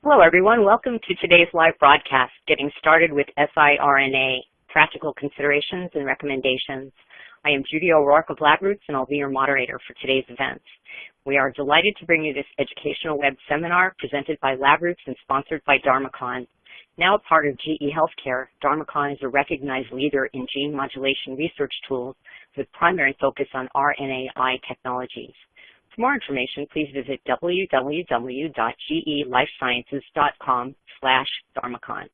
Hello, everyone. Welcome to today's live broadcast, Getting Started with siRNA, Practical Considerations and Recommendations. I am Judy O'Rourke of LabRoots, and I'll be your moderator for today's event. We are delighted to bring you this educational web seminar presented by LabRoots and sponsored by Dharmacon. Now a part of GE Healthcare, Dharmacon is a recognized leader in gene modulation research tools with primary focus on RNAi technologies. For more information, please visit www.gelifesciences.com/Dharmacon.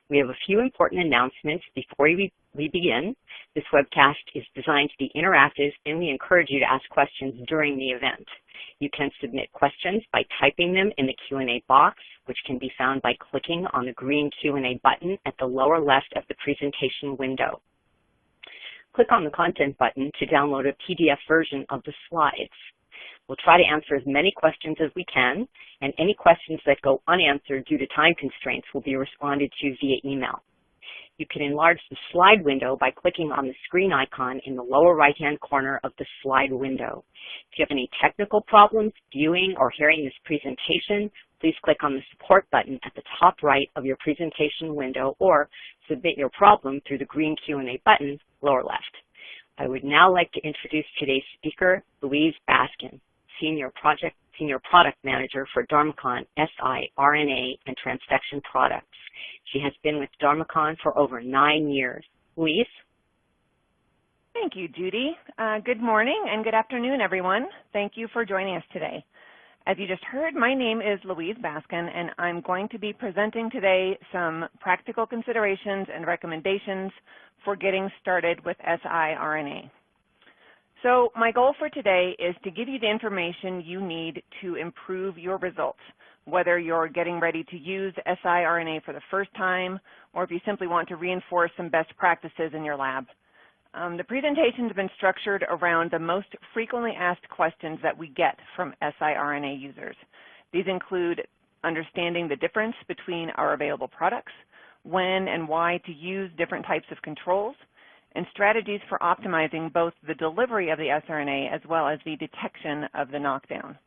We have a few important announcements before we begin. This webcast is designed to be interactive, and we encourage you to ask questions during the event. You can submit questions by typing them in the Q&A box, which can be found by clicking on the green Q&A button at the lower left of the presentation window. Click on the Content button to download a PDF version of the slides. We'll try to answer as many questions as we can, and any questions that go unanswered due to time constraints will be responded to via email. You can enlarge the slide window by clicking on the screen icon in the lower right-hand corner of the slide window. If you have any technical problems viewing or hearing this presentation, please click on the support button at the top right of your presentation window or submit your problem through the green Q&A button lower left. I would now like to introduce today's speaker, Louise Baskin, Senior Product Manager for Dharmacon siRNA and Transfection products. She has been with Dharmacon for over 9 years. Louise? Thank you, Judy. Good morning and good afternoon, everyone. Thank you for joining us today. As you just heard, my name is Louise Baskin, and I'm going to be presenting today some practical considerations and recommendations for getting started with siRNA. So my goal for today is to give you the information you need to improve your results, whether you're getting ready to use siRNA for the first time or if you simply want to reinforce some best practices in your lab. The presentation has been structured around the most frequently asked questions that we get from siRNA users. These include understanding the difference between our available products, when and why to use different types of controls, and strategies for optimizing both the delivery of the siRNA as well as the detection of the knockdown.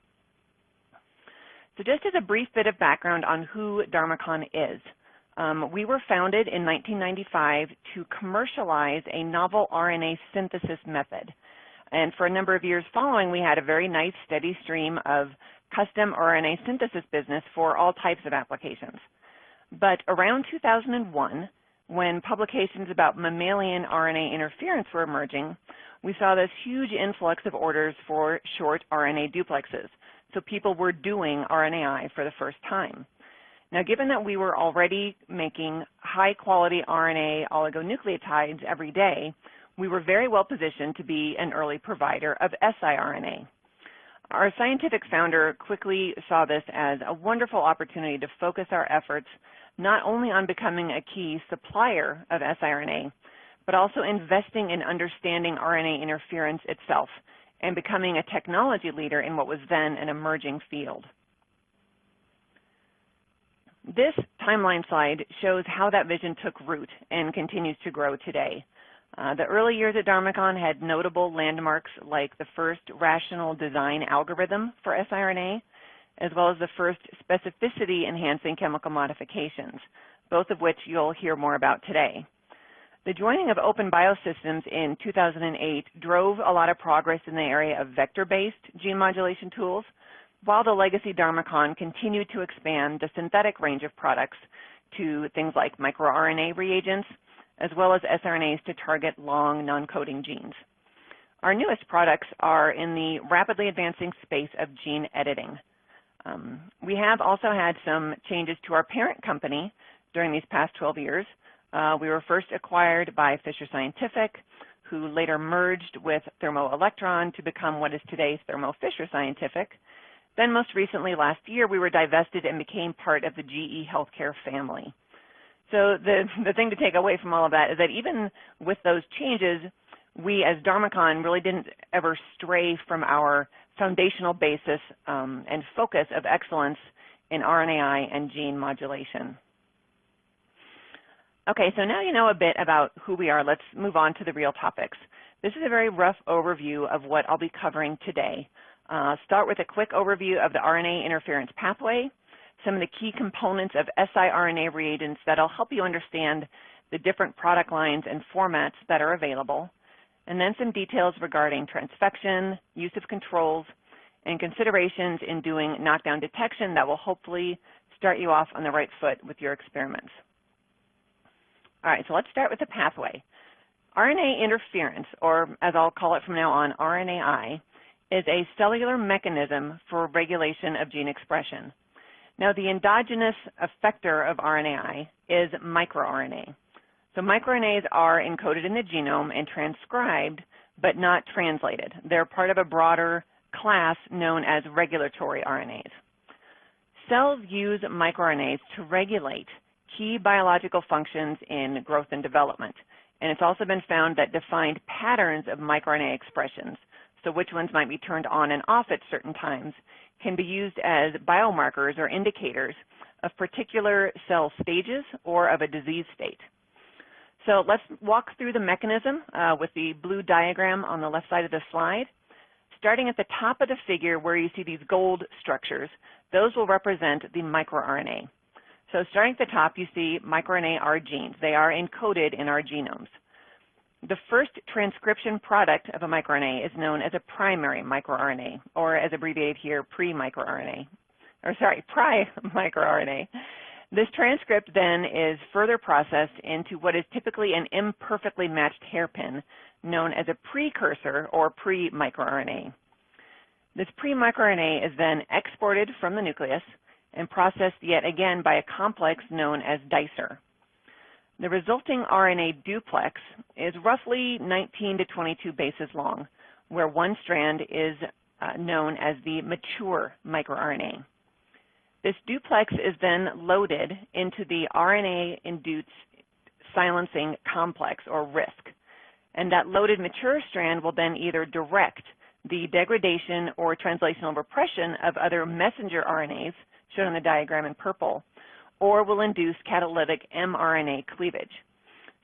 So just as a brief bit of background on who Dharmacon is, we were founded in 1995 to commercialize a novel RNA synthesis method. And for a number of years following, we had a very nice steady stream of custom RNA synthesis business for all types of applications. But around 2001, when publications about mammalian RNA interference were emerging, we saw this huge influx of orders for short RNA duplexes. So people were doing RNAi for the first time. Now, given that we were already making high-quality RNA oligonucleotides every day, we were very well positioned to be an early provider of siRNA. Our scientific founder quickly saw this as a wonderful opportunity to focus our efforts not only on becoming a key supplier of siRNA, but also investing in understanding RNA interference itself and becoming a technology leader in what was then an emerging field. This timeline slide shows how that vision took root and continues to grow today. The early years at Dharmacon had notable landmarks like the first rational design algorithm for siRNA, as well as the first specificity-enhancing chemical modifications, both of which you'll hear more about today. The joining of Open Biosystems in 2008 drove a lot of progress in the area of vector-based gene modulation tools, while the legacy Dharmacon continued to expand the synthetic range of products to things like microRNA reagents, as well as siRNAs to target long non-coding genes. Our newest products are in the rapidly advancing space of gene editing. We have also had some changes to our parent company during these past 12 years. We were first acquired by Fisher Scientific, who later merged with Thermo Electron to become what is today Thermo Fisher Scientific. Then most recently, last year, we were divested and became part of the GE Healthcare family. So the thing to take away from all of that is that even with those changes, we as Dharmacon really didn't ever stray from our foundational basis and focus of excellence in RNAi and gene modulation. Okay, so now you know a bit about who we are. Let's move on to the real topics. This is a very rough overview of what I'll be covering today. Start with a quick overview of the RNA interference pathway, some of the key components of siRNA reagents that'll help you understand the different product lines and formats that are available, and then some details regarding transfection, use of controls, and considerations in doing knockdown detection that will hopefully start you off on the right foot with your experiments. All right, so let's start with the pathway. RNA interference, or as I'll call it from now on, RNAi, is a cellular mechanism for regulation of gene expression. Now, the endogenous effector of RNAi is microRNA. So microRNAs are encoded in the genome and transcribed, but not translated. They're part of a broader class known as regulatory RNAs. Cells use microRNAs to regulate key biological functions in growth and development. And it's also been found that defined patterns of microRNA expressions, so which ones might be turned on and off at certain times, can be used as biomarkers or indicators of particular cell stages or of a disease state. So let's walk through the mechanism with the blue diagram on the left side of the slide. Starting at the top of the figure where you see these gold structures, those will represent the microRNA. So starting at the top, you see microRNA are genes. They are encoded in our genomes. The first transcription product of a microRNA is known as a primary microRNA, or as abbreviated here, pri-microRNA. This transcript then is further processed into what is typically an imperfectly matched hairpin, known as a precursor or pre-microRNA. This pre-microRNA is then exported from the nucleus and processed yet again by a complex known as dicer. The resulting RNA duplex is roughly 19 to 22 bases long, where one strand is known as the mature microRNA. This duplex is then loaded into the RNA-induced silencing complex, or RISC, and that loaded mature strand will then either direct the degradation or translational repression of other messenger RNAs, shown in the diagram in purple, or will induce catalytic mRNA cleavage.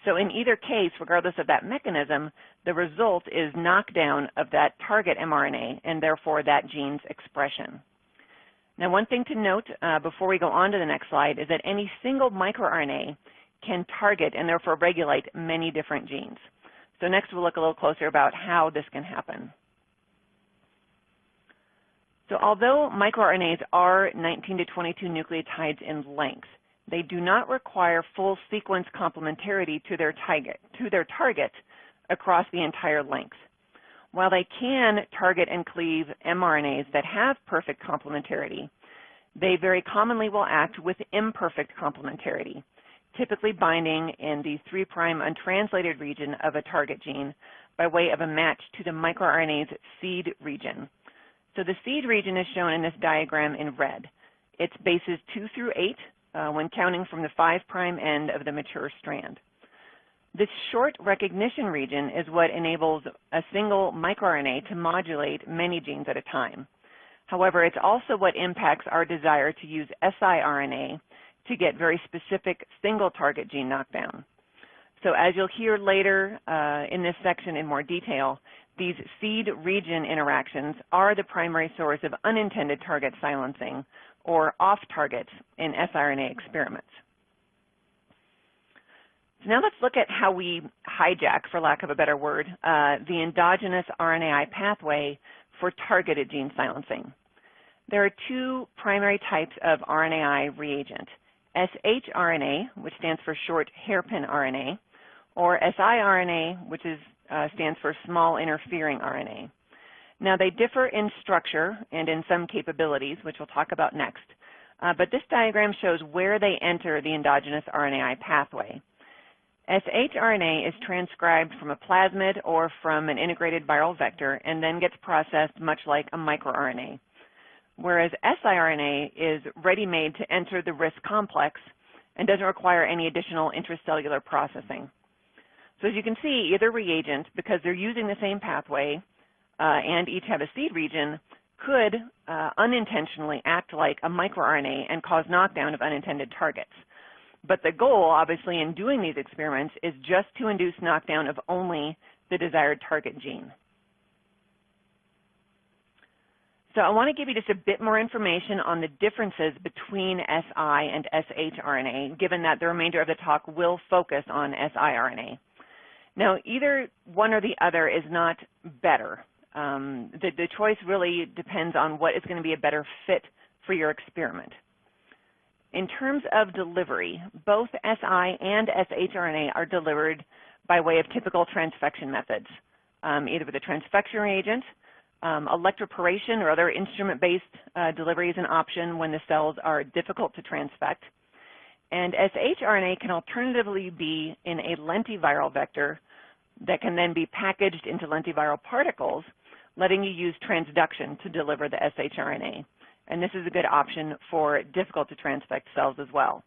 So in either case, regardless of that mechanism, the result is knockdown of that target mRNA and therefore that gene's expression. Now, one thing to note before we go on to the next slide is that any single microRNA can target and therefore regulate many different genes. So next we'll look a little closer about how this can happen. So although microRNAs are 19 to 22 nucleotides in length, they do not require full sequence complementarity to their target across the entire length. While they can target and cleave mRNAs that have perfect complementarity, they very commonly will act with imperfect complementarity, typically binding in the 3' untranslated region of a target gene by way of a match to the microRNA's seed region. So the seed region is shown in this diagram in red. It's bases 2 through 8 when counting from the 5' end of the mature strand. This short recognition region is what enables a single microRNA to modulate many genes at a time. However, it's also what impacts our desire to use siRNA to get very specific single target gene knockdown. So as you'll hear later in this section in more detail, these seed region interactions are the primary source of unintended target silencing, or off-targets, in siRNA experiments. So now let's look at how we hijack, for lack of a better word, the endogenous RNAi pathway for targeted gene silencing. There are two primary types of RNAi reagent, shRNA, which stands for short hairpin RNA, or siRNA, which stands for small interfering RNA. Now, they differ in structure and in some capabilities, which we'll talk about next, but this diagram shows where they enter the endogenous RNAi pathway. shRNA is transcribed from a plasmid or from an integrated viral vector and then gets processed much like a microRNA, whereas siRNA is ready-made to enter the RISC complex and doesn't require any additional intracellular processing. So as you can see, either reagent, because they're using the same pathway and each have a seed region, could unintentionally act like a microRNA and cause knockdown of unintended targets. But the goal, obviously, in doing these experiments is just to induce knockdown of only the desired target gene. So I want to give you just a bit more information on the differences between si and shRNA, given that the remainder of the talk will focus on siRNA. Now, either one or the other is not better. The choice really depends on what is going to be a better fit for your experiment. In terms of delivery, both si and shRNA are delivered by way of typical transfection methods, either with a transfection reagent, electroporation or other instrument-based delivery is an option when the cells are difficult to transfect. And shRNA can alternatively be in a lentiviral vector that can then be packaged into lentiviral particles, letting you use transduction to deliver the shRNA. And this is a good option for difficult to transfect cells as well.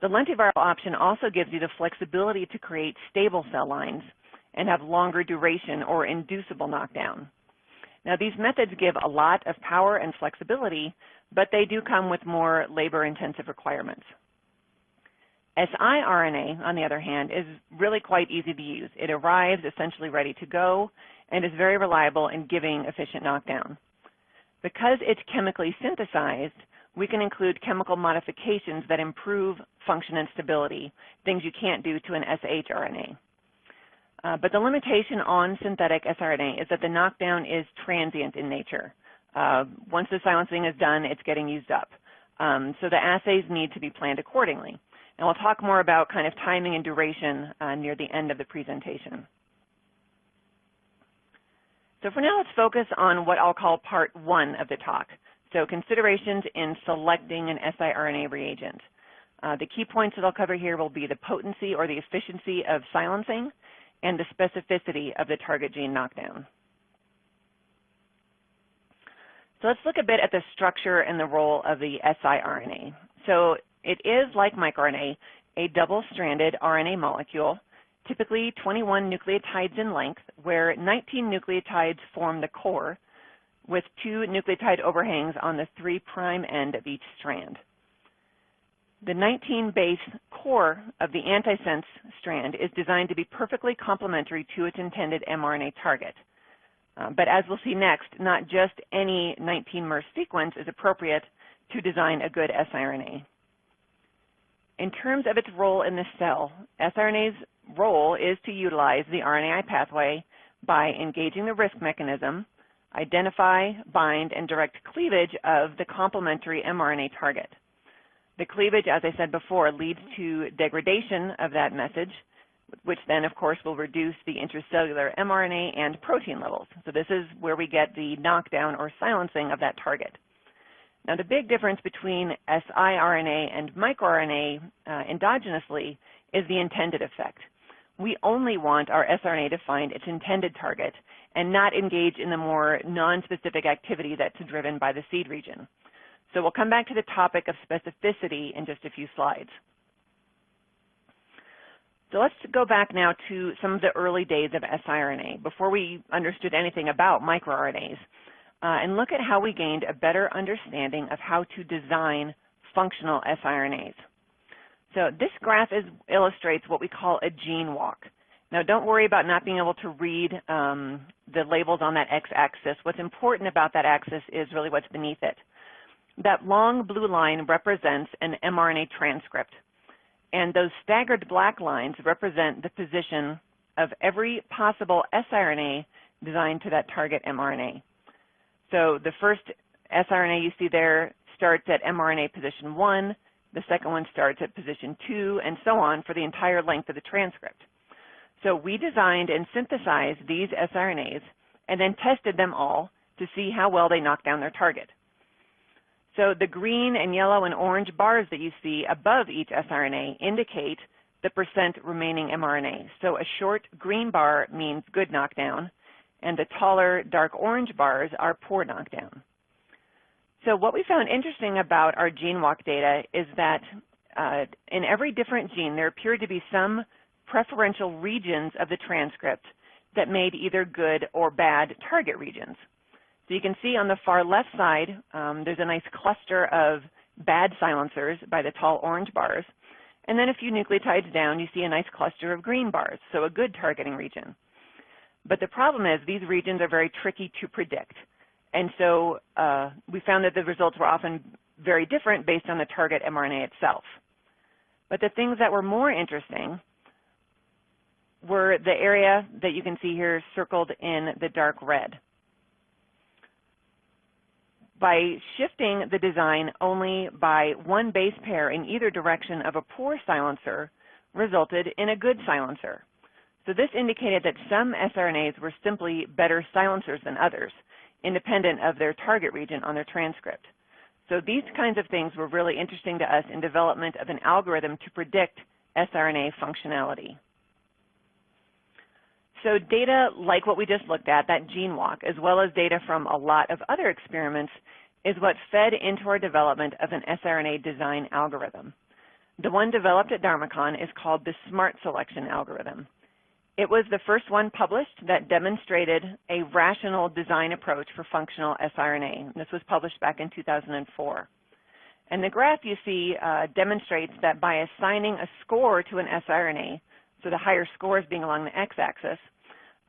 The lentiviral option also gives you the flexibility to create stable cell lines and have longer duration or inducible knockdown. Now, these methods give a lot of power and flexibility, but they do come with more labor-intensive requirements. siRNA, on the other hand, is really quite easy to use. It arrives essentially ready to go and is very reliable in giving efficient knockdown. Because it's chemically synthesized, we can include chemical modifications that improve function and stability, things you can't do to an shRNA. But the limitation on synthetic siRNA is that the knockdown is transient in nature. Once the silencing is done, it's getting used up. So the assays need to be planned accordingly. And we'll talk more about kind of timing and duration near the end of the presentation. So for now, let's focus on what I'll call part one of the talk. So considerations in selecting an siRNA reagent. The key points that I'll cover here will be the potency or the efficiency of silencing and the specificity of the target gene knockdown. So let's look a bit at the structure and the role of the siRNA. So it is, like microRNA, a double-stranded RNA molecule, typically 21 nucleotides in length, where 19 nucleotides form the core, with 2 nucleotide overhangs on the 3' end of each strand. The 19-base core of the antisense strand is designed to be perfectly complementary to its intended mRNA target. But as we'll see next, not just any 19-mer sequence is appropriate to design a good siRNA. In terms of its role in the cell, siRNA's role is to utilize the RNAi pathway by engaging the risk mechanism, identify, bind, and direct cleavage of the complementary mRNA target. The cleavage, as I said before, leads to degradation of that message, which then, of course, will reduce the intracellular mRNA and protein levels. So this is where we get the knockdown or silencing of that target. Now, the big difference between siRNA and microRNA endogenously is the intended effect. We only want our siRNA to find its intended target and not engage in the more non-specific activity that's driven by the seed region. So we'll come back to the topic of specificity in just a few slides. So let's go back now to some of the early days of siRNA, before we understood anything about microRNAs, and look at how we gained a better understanding of how to design functional siRNAs. So this graph illustrates what we call a gene walk. Now, don't worry about not being able to read the labels on that x-axis. What's important about that axis is really what's beneath it. That long blue line represents an mRNA transcript, and those staggered black lines represent the position of every possible siRNA designed to that target mRNA. So the first siRNA you see there starts at mRNA position 1, the second one starts at position 2, and so on for the entire length of the transcript. So we designed and synthesized these siRNAs and then tested them all to see how well they knock down their target. So the green and yellow and orange bars that you see above each siRNA indicate the percent remaining mRNA. So a short green bar means good knockdown, and the taller dark orange bars are poor knockdown. So what we found interesting about our gene walk data is that in every different gene, there appeared to be some preferential regions of the transcript that made either good or bad target regions. So you can see on the far left side, there's a nice cluster of bad silencers by the tall orange bars. And then a few nucleotides down, you see a nice cluster of green bars, so a good targeting region. But the problem is these regions are very tricky to predict. And so we found that the results were often very different based on the target mRNA itself. But the things that were more interesting were the area that you can see here circled in the dark red. By shifting the design only by one base pair in either direction of a poor silencer resulted in a good silencer. So this indicated that some siRNAs were simply better silencers than others, independent of their target region on their transcript. So these kinds of things were really interesting to us in development of an algorithm to predict siRNA functionality. So data like what we just looked at, that gene walk, as well as data from a lot of other experiments, is what fed into our development of an siRNA design algorithm. The one developed at Dharmacon is called the SMARTselection algorithm. It was the first one published that demonstrated a rational design approach for functional siRNA. This was published back in 2004. And the graph you see demonstrates that by assigning a score to an siRNA, so the higher scores being along the x-axis,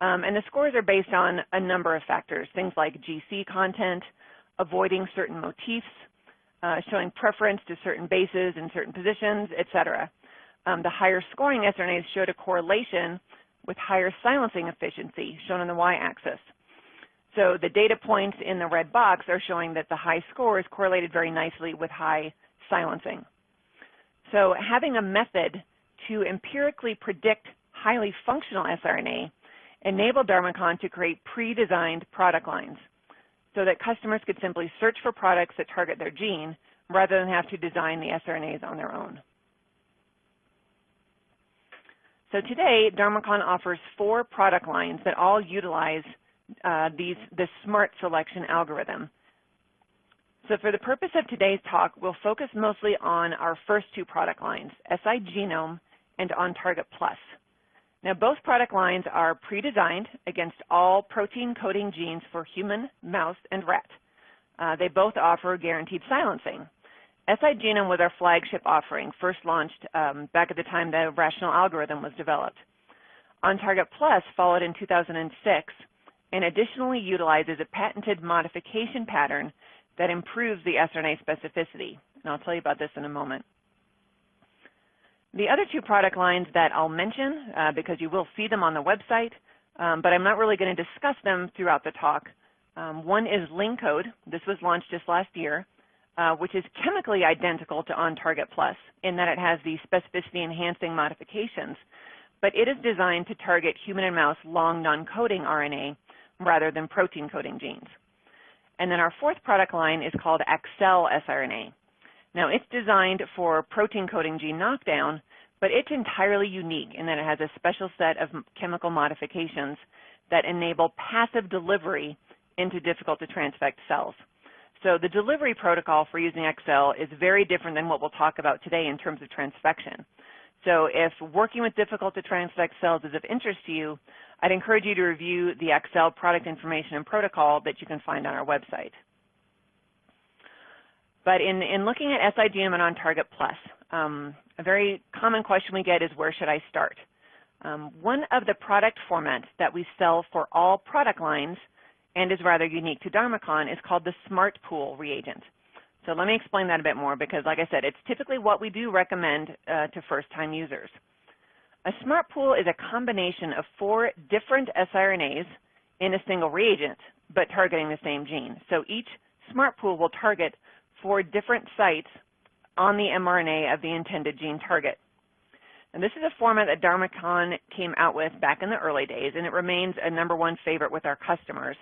and the scores are based on a number of factors, things like GC content, avoiding certain motifs, showing preference to certain bases in certain positions, etc. The higher scoring siRNAs showed a correlation with higher silencing efficiency, shown on the y-axis. So the data points in the red box are showing that the high scores correlated very nicely with high silencing. So having a method to empirically predict highly functional siRNA enabled Dharmacon to create pre-designed product lines so that customers could simply search for products that target their gene rather than have to design the siRNAs on their own. So today, Dharmacon offers 4 product lines that all utilize the SMARTselection algorithm. So for the purpose of today's talk, we'll focus mostly on our first 2 product lines, siGenome and ON-TARGETplus. Now, both product lines are pre-designed against all protein coding genes for human, mouse, and rat. They both offer guaranteed silencing. siGenome was our flagship offering, first launched back at the time the rational algorithm was developed. ON-TARGETplus followed in 2006 and additionally utilizes a patented modification pattern that improves the siRNA specificity. And I'll tell you about this in a moment. The other 2 product lines that I'll mention, because you will see them on the website, but I'm not really going to discuss them throughout the talk. One is LinkCode. This was launched just last year, which is chemically identical to ON-TARGETplus in that it has the specificity enhancing modifications, but it is designed to target human and mouse long non-coding RNA rather than protein coding genes. And then our 4th product line is called Accel siRNA. Now, it's designed for protein coding gene knockdown, but it's entirely unique in that it has a special set of chemical modifications that enable passive delivery into difficult to transfect cells. So the delivery protocol for using Accel is very different than what we'll talk about today in terms of transfection. So if working with difficult to transfect cells is of interest to you, I'd encourage you to review the Accel product information and protocol that you can find on our website. But in looking at siGenome and ON-TARGETplus, a very common question we get is, where should I start? One of the product formats that we sell for all product lines and is rather unique to Dharmacon is called the SMARTpool reagent. So let me explain that a bit more because, like I said, it's typically what we do recommend to first-time users. A SMARTpool is a combination of 4 different siRNAs in a single reagent, but targeting the same gene. So each SMARTpool will target 4 different sites on the mRNA of the intended gene target. And this is a format that Dharmacon came out with back in the early days, and it remains a #1 favorite with our customers,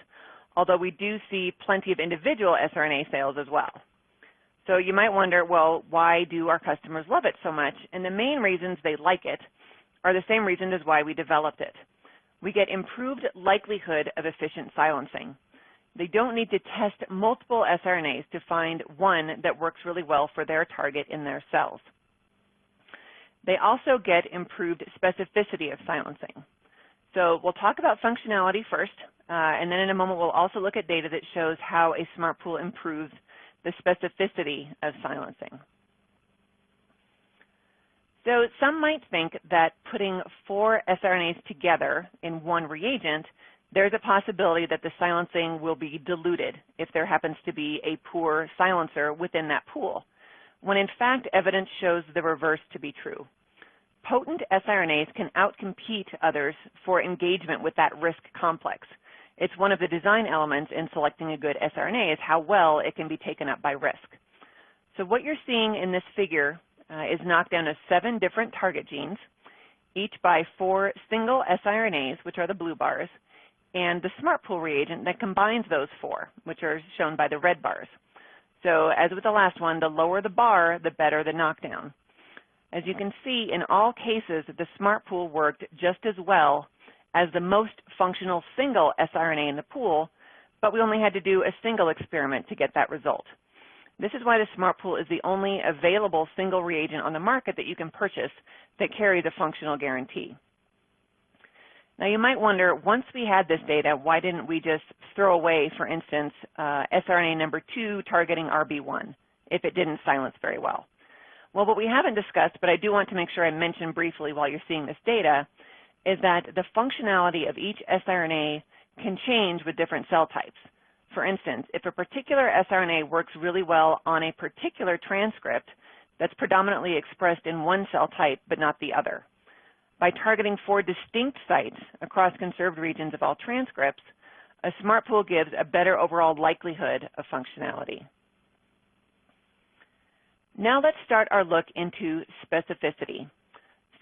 although we do see plenty of individual siRNA sales as well. So you might wonder, well, why do our customers love it so much? And the main reasons they like it are the same reasons as why we developed it. We get improved likelihood of efficient silencing. They don't need to test multiple siRNAs to find one that works really well for their target in their cells. They also get improved specificity of silencing. So we'll talk about functionality first, and then in a moment we'll also look at data that shows how a SMARTpool improves the specificity of silencing. So some might think that putting 4 siRNAs together in one reagent there's a possibility that the silencing will be diluted if there happens to be a poor silencer within that pool, when in fact evidence shows the reverse to be true. Potent siRNAs can outcompete others for engagement with that risk complex. It's one of the design elements in selecting a good siRNA is how well it can be taken up by risk. So what you're seeing in this figure is knockdown of 7 different target genes, each by 4 single siRNAs, which are the blue bars, and the SMARTpool reagent that combines those 4, which are shown by the red bars. So as with the last one, the lower the bar, the better the knockdown. As you can see, in all cases, the SMARTpool worked just as well as the most functional single siRNA in the pool, but we only had to do a single experiment to get that result. This is why the SMARTpool is the only available single reagent on the market that you can purchase that carries a functional guarantee. Now you might wonder, once we had this data, why didn't we just throw away, for instance, siRNA number 2 targeting RB1 if it didn't silence very well? Well, what we haven't discussed, but I do want to make sure I mention briefly while you're seeing this data, is that the functionality of each siRNA can change with different cell types. For instance, if a particular siRNA works really well on a particular transcript that's predominantly expressed in one cell type but not the other, by targeting 4 distinct sites across conserved regions of all transcripts, a SMARTpool gives a better overall likelihood of functionality. Now let's start our look into specificity.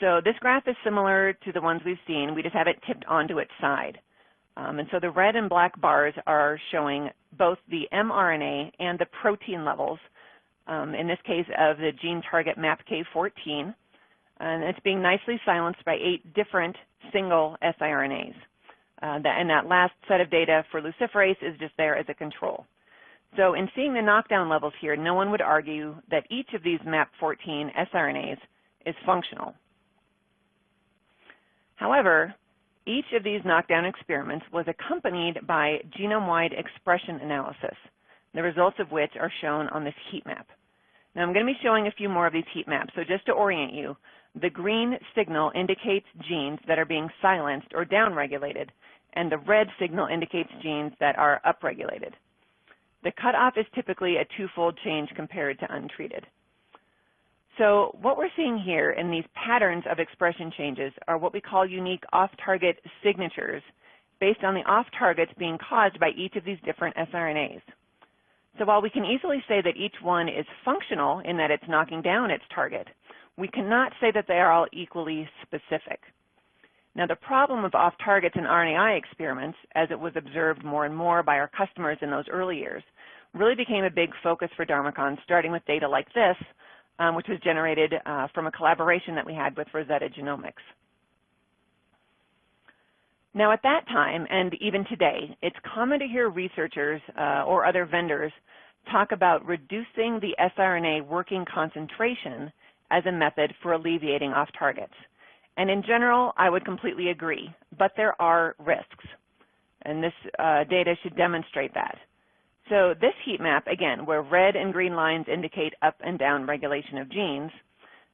So this graph is similar to the ones we've seen, we just have it tipped onto its side. And so the red and black bars are showing both the mRNA and the protein levels, in this case of the gene target MAPK14, and it's being nicely silenced by 8 different single siRNAs. And that last set of data for luciferase is just there as a control. So in seeing the knockdown levels here, no one would argue that each of these MAP14 siRNAs is functional. However, each of these knockdown experiments was accompanied by genome-wide expression analysis, the results of which are shown on this heat map. Now I'm going to be showing a few more of these heat maps, so just to orient you, the green signal indicates genes that are being silenced or downregulated, and the red signal indicates genes that are upregulated. The cutoff is typically a 2-fold change compared to untreated. So what we're seeing here in these patterns of expression changes are what we call unique off-target signatures based on the off-targets being caused by each of these different siRNAs. So while we can easily say that each one is functional in that it's knocking down its target, we cannot say that they are all equally specific. Now the problem of off-targets in RNAi experiments, as it was observed more and more by our customers in those early years, really became a big focus for Dharmacon, starting with data like this, which was generated from a collaboration that we had with Rosetta Genomics. Now at that time, and even today, it's common to hear researchers or other vendors talk about reducing the siRNA working concentration as a method for alleviating off-targets. And in general, I would completely agree, but there are risks, and this data should demonstrate that. So this heat map, again, where red and green lines indicate up and down regulation of genes,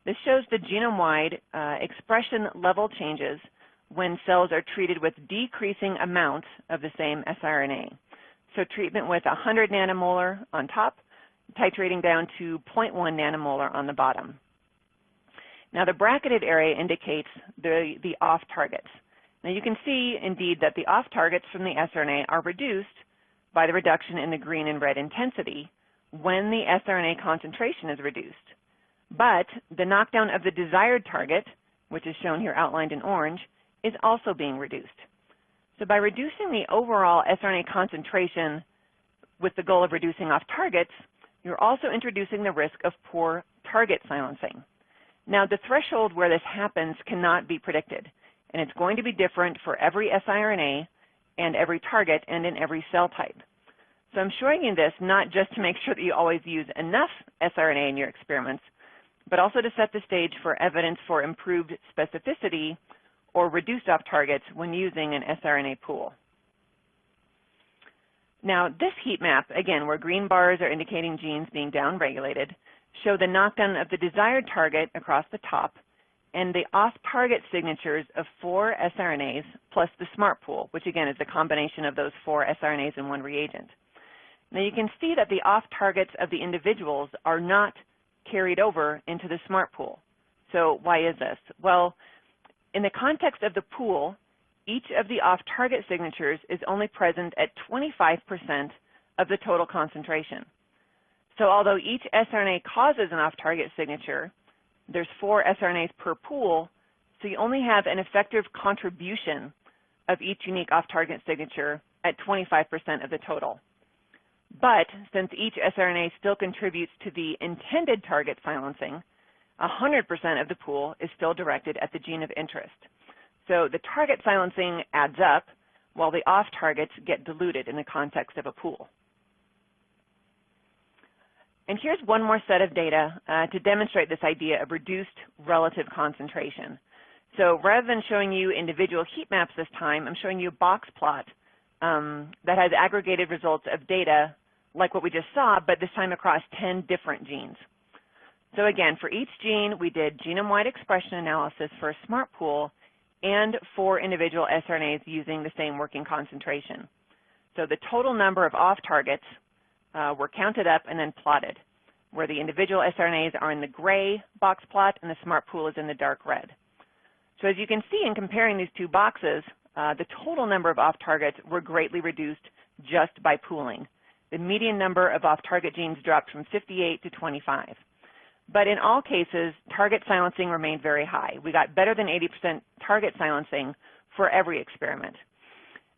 this shows the genome-wide expression level changes when cells are treated with decreasing amounts of the same siRNA. So treatment with 100 nanomolar on top, titrating down to 0.1 nanomolar on the bottom. Now the bracketed area indicates the off-targets. Now you can see, indeed, that the off-targets from the siRNA are reduced by the reduction in the green and red intensity when the siRNA concentration is reduced. But the knockdown of the desired target, which is shown here outlined in orange, is also being reduced. So by reducing the overall siRNA concentration with the goal of reducing off-targets, you're also introducing the risk of poor target silencing. Now the threshold where this happens cannot be predicted, and it's going to be different for every siRNA and every target and in every cell type. So I'm showing you this not just to make sure that you always use enough siRNA in your experiments, but also to set the stage for evidence for improved specificity or reduced off-targets when using an siRNA pool. Now this heat map, again, where green bars are indicating genes being downregulated, show the knockdown of the desired target across the top and the off-target signatures of 4 siRNAs plus the SMARTpool, which again is the combination of those 4 siRNAs in one reagent. Now you can see that the off-targets of the individuals are not carried over into the SMARTpool. So why is this? Well, in the context of the pool, each of the off-target signatures is only present at 25% of the total concentration. So although each siRNA causes an off-target signature, there's 4 siRNAs per pool, so you only have an effective contribution of each unique off-target signature at 25% of the total. But since each siRNA still contributes to the intended target silencing, 100% of the pool is still directed at the gene of interest. So the target silencing adds up, while the off-targets get diluted in the context of a pool. And here's one more set of data to demonstrate this idea of reduced relative concentration. So rather than showing you individual heat maps this time, I'm showing you a box plot that has aggregated results of data like what we just saw, but this time across 10 different genes. So again, for each gene, we did genome-wide expression analysis for a SMARTpool and for individual siRNAs using the same working concentration. So the total number of off-targets were counted up and then plotted, where the individual siRNAs are in the gray box plot and the SMARTpool is in the dark red. So as you can see in comparing these two boxes, the total number of off-targets were greatly reduced just by pooling. The median number of off-target genes dropped from 58 to 25. But in all cases, target silencing remained very high. We got better than 80% target silencing for every experiment.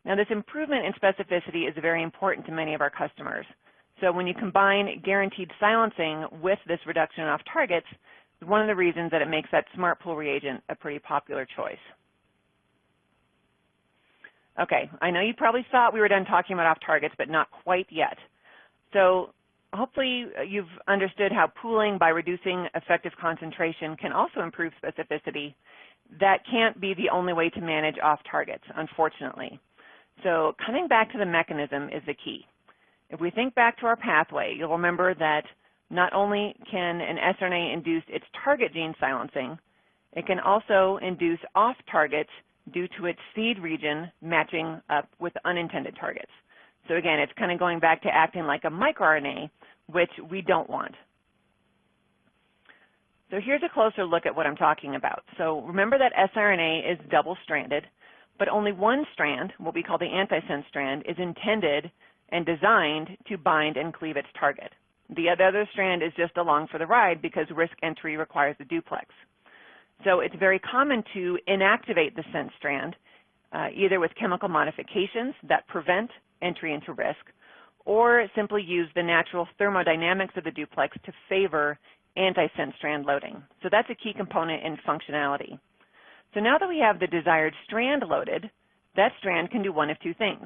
Now this improvement in specificity is very important to many of our customers. So when you combine guaranteed silencing with this reduction in off-targets, it's one of the reasons that it makes that SMARTpool reagent a pretty popular choice. Okay, I know you probably thought we were done talking about off-targets, but not quite yet. So hopefully you've understood how pooling by reducing effective concentration can also improve specificity. That can't be the only way to manage off-targets, unfortunately. So coming back to the mechanism is the key. If we think back to our pathway, you'll remember that not only can an siRNA induce its target gene silencing, it can also induce off-targets due to its seed region matching up with unintended targets. So again, it's kind of going back to acting like a microRNA, which we don't want. So here's a closer look at what I'm talking about. So remember that siRNA is double-stranded, but only one strand, what we call the antisense strand, is intended and designed to bind and cleave its target. The other strand is just along for the ride because risk entry requires the duplex. So it's very common to inactivate the sense strand, either with chemical modifications that prevent entry into risk, or simply use the natural thermodynamics of the duplex to favor antisense strand loading. So that's a key component in functionality. So now that we have the desired strand loaded, that strand can do one of two things.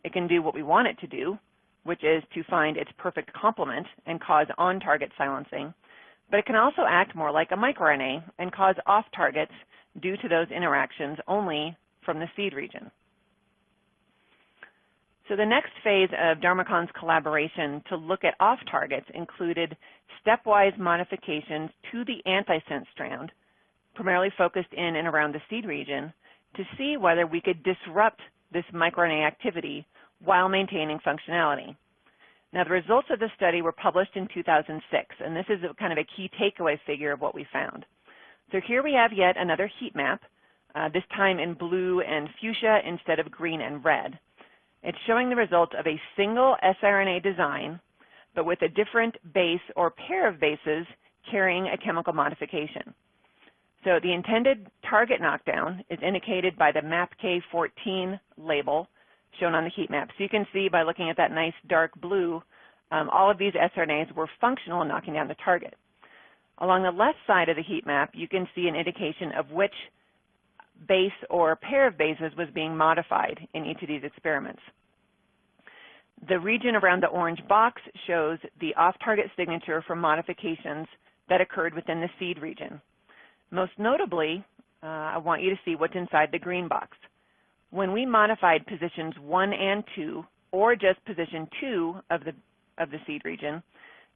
It can do what we want it to do, which is to find its perfect complement and cause on-target silencing, but it can also act more like a microRNA and cause off-targets due to those interactions only from the seed region. So the next phase of Dharmacon's collaboration to look at off-targets included stepwise modifications to the antisense strand, primarily focused in and around the seed region, to see whether we could disrupt this microRNA activity while maintaining functionality. Now, the results of the study were published in 2006, and this is kind of a key takeaway figure of what we found. So here we have yet another heat map, this time in blue and fuchsia instead of green and red. It's showing the results of a single siRNA design, but with a different base or pair of bases carrying a chemical modification. So the intended target knockdown is indicated by the MAPK14 label shown on the heat map. So you can see by looking at that nice dark blue, all of these siRNAs were functional in knocking down the target. Along the left side of the heat map, you can see an indication of which base or pair of bases was being modified in each of these experiments. The region around the orange box shows the off-target signature for modifications that occurred within the seed region. Most notably, I want you to see what's inside the green box. When we modified positions 1 and 2, or just position 2 of the seed region,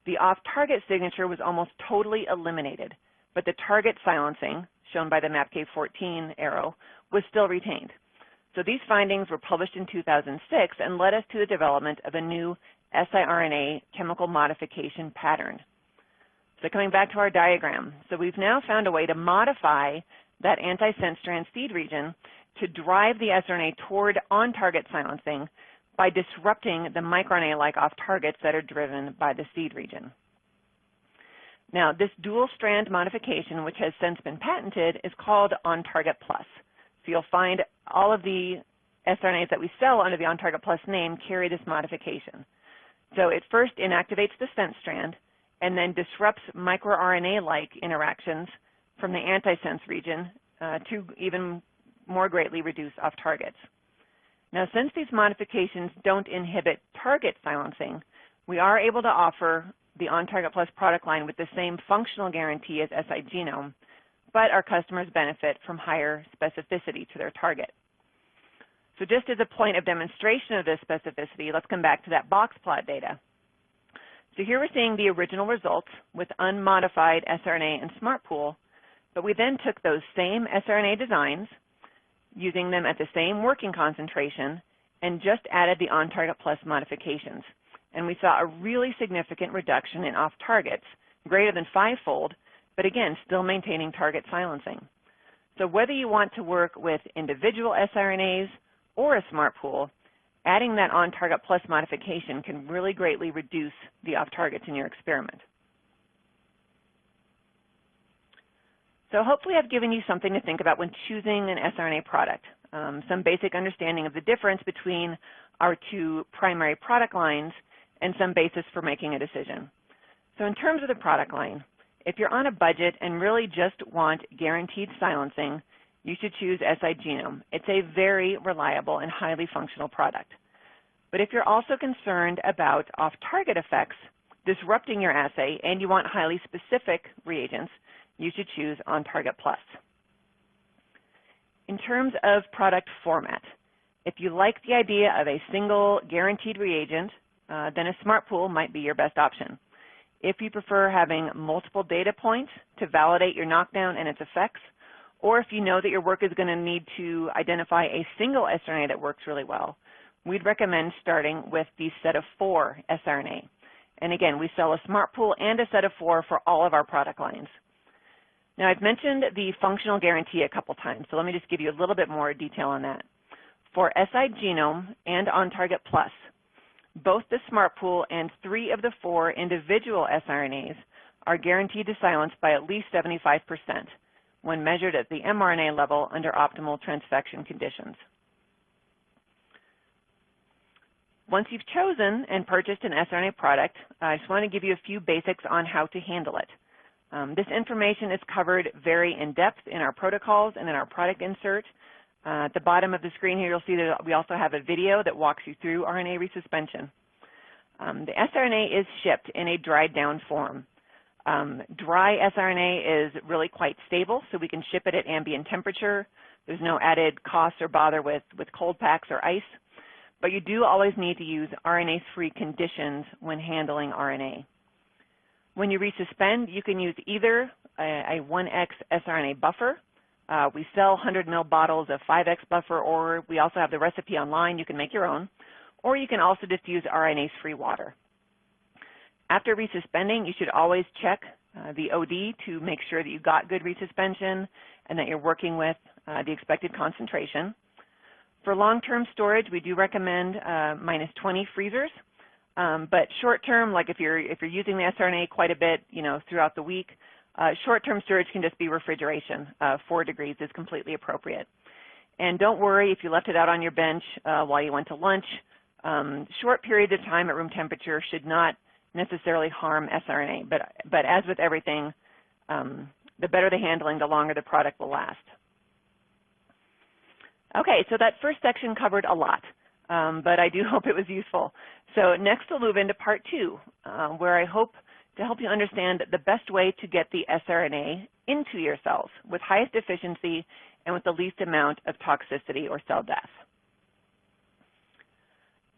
the off-target signature was almost totally eliminated, but the target silencing, shown by the MAPK14 arrow, was still retained. So these findings were published in 2006 and led us to the development of a new siRNA chemical modification pattern. So coming back to our diagram, so we've now found a way to modify that antisense strand seed region to drive the siRNA toward on-target silencing by disrupting the microRNA-like off-targets that are driven by the seed region. Now, this dual-strand modification, which has since been patented, is called ON-TARGETplus. So you'll find all of the siRNAs that we sell under the ON-TARGETplus name carry this modification. So it first inactivates the sense strand and then disrupts microRNA-like interactions from the antisense region to even more greatly reduce off-targets. Now, since these modifications don't inhibit target silencing, we are able to offer the ON-TARGETplus product line with the same functional guarantee as siGenome, but our customers benefit from higher specificity to their target. So just as a point of demonstration of this specificity, let's come back to that box plot data. So here we're seeing the original results with unmodified siRNA and SMARTpool, but we then took those same siRNA designs, using them at the same working concentration, and just added the ON-TARGETplus modifications. And we saw a really significant reduction in off-targets, greater than 5-fold, but again, still maintaining target silencing. So whether you want to work with individual siRNAs or a SMARTpool, adding that ON-TARGETplus modification can really greatly reduce the off-targets in your experiment. So hopefully I've given you something to think about when choosing an siRNA product, some basic understanding of the difference between our two primary product lines and some basis for making a decision. So in terms of the product line, if you're on a budget and really just want guaranteed silencing, you should choose siGenome. It's a very reliable and highly functional product. But if you're also concerned about off-target effects disrupting your assay and you want highly specific reagents, you should choose ON-TARGETplus. In terms of product format, if you like the idea of a single guaranteed reagent, then a SMARTpool might be your best option. If you prefer having multiple data points to validate your knockdown and its effects, or if you know that your work is going to need to identify a single siRNA that works really well, we'd recommend starting with the set of 4 siRNA. And again, we sell a SMARTpool and a set of 4 for all of our product lines. Now, I've mentioned the functional guarantee a couple times, so let me just give you a little bit more detail on that. For siGenome and ON-TARGETplus, both the SMARTpool and 3 of the 4 individual siRNAs are guaranteed to silence by at least 75% when measured at the mRNA level under optimal transfection conditions. Once you've chosen and purchased an siRNA product, I just want to give you a few basics on how to handle it. This information is covered very in-depth in our protocols and in our product insert. At the bottom of the screen here, you'll see that we also have a video that walks you through RNA resuspension. The siRNA is shipped in a dried-down form. Dry siRNA is really quite stable, so we can ship it at ambient temperature. There's no added cost or bother with cold packs or ice. But you do always need to use RNase-free conditions when handling RNA. When you resuspend, you can use either a 1x siRNA buffer. We sell 100 ml bottles of 5x buffer, or we also have the recipe online. You can make your own. Or you can also just use RNase-free water. After resuspending, you should always check the OD to make sure that you got good resuspension and that you're working with the expected concentration. For long-term storage, we do recommend -20 freezers. But short-term, like if you're using the siRNA quite a bit, throughout the week, short-term storage can just be refrigeration. 4 degrees is completely appropriate. And don't worry if you left it out on your bench while you went to lunch. Short periods of time at room temperature should not necessarily harm siRNA. But as with everything, the better the handling, the longer the product will last. Okay, so that first section covered a lot, but I do hope it was useful. So next we'll move into part 2, where I hope to help you understand the best way to get the siRNA into your cells with highest efficiency and with the least amount of toxicity or cell death.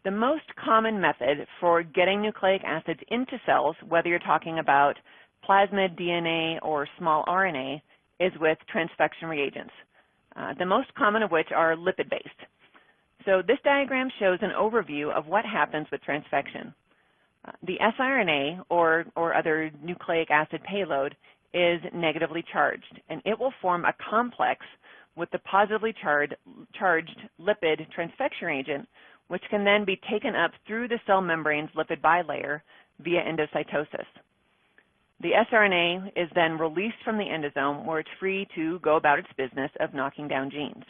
The most common method for getting nucleic acids into cells, whether you're talking about plasmid DNA or small RNA is with transfection reagents, the most common of which are lipid-based. So this diagram shows an overview of what happens with transfection. The siRNA, or other nucleic acid payload, is negatively charged, and it will form a complex with the positively charged lipid transfection reagent, which can then be taken up through the cell membrane's lipid bilayer via endocytosis. The siRNA is then released from the endosome, where it's free to go about its business of knocking down genes.